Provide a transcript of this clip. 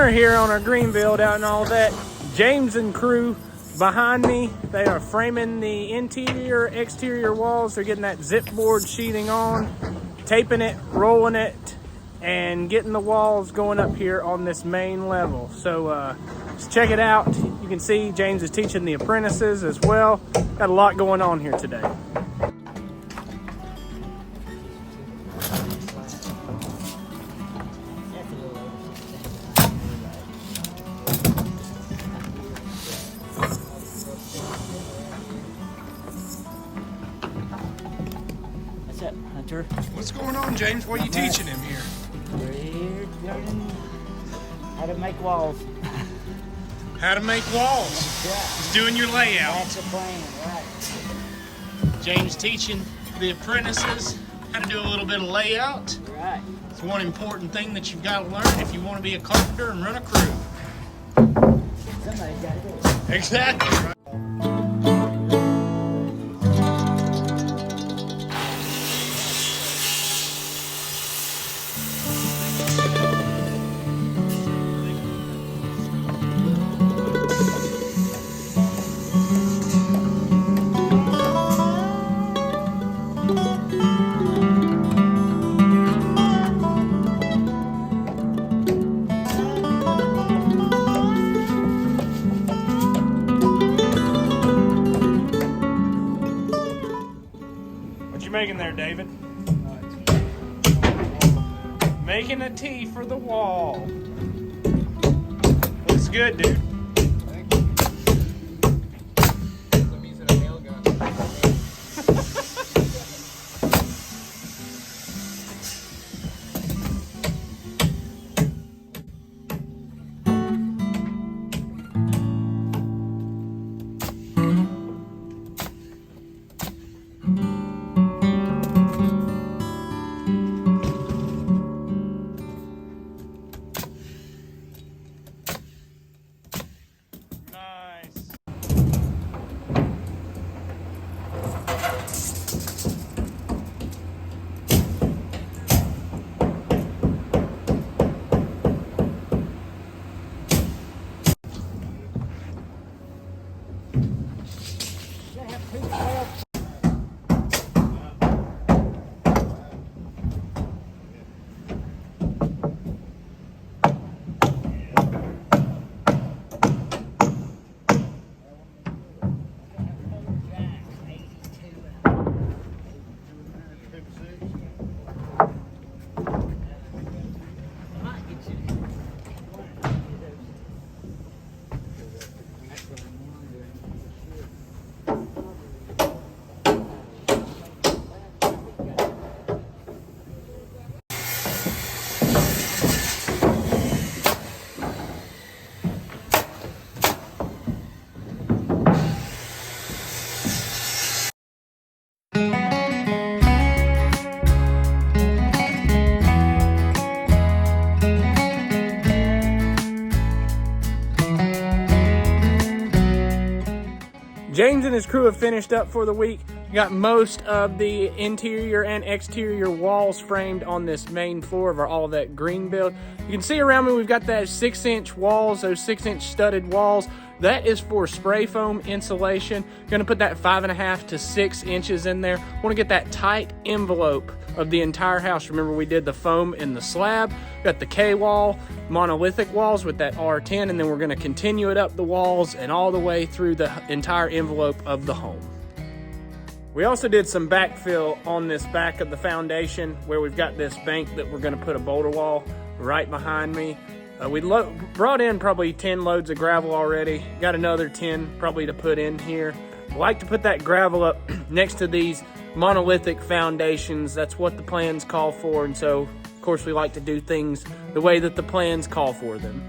summer here on our green build out and all that. James and crew behind me, they are framing the interior, exterior walls. They're getting that zip board sheathing on, taping it, rolling it, and getting the walls going up here on this main level. So let's check it out. You can see James is teaching the apprentices as well. Got a lot going on here today. What's up, Hunter? What's going on, James? What are you teaching him here? We're learning how to make walls. How to make walls. Yeah. He's doing your layout. That's the plan, right? James teaching the apprentices how to do a little bit of layout. Right. It's one important thing that you've got to learn if you want to be a carpenter and run a crew. Somebody's got to do it. Exactly. Right. What you making there, David? Making a T for the wall. Looks good, dude. James and his crew have finished up for the week. Got most of the interior and exterior walls framed on this main floor of our Olivette green build. You can see around me we've got that 6-inch walls, those 6-inch studded walls. That is for spray foam insulation. Gonna put that 5.5 to 6 inches in there. Wanna get that tight envelope of the entire house. Remember, we did the foam in the slab, got the K-wall, monolithic walls with that R10, and then we're gonna continue it up the walls and all the way through the entire envelope of the home. We also did some backfill on this back of the foundation where we've got this bank that we're gonna put a boulder wall right behind me. We brought in probably 10 loads of gravel already. Got another 10 probably to put in here. I like to put that gravel up next to these monolithic foundations. That's what the plans call for, and so of course we like to do things the way that the plans call for them.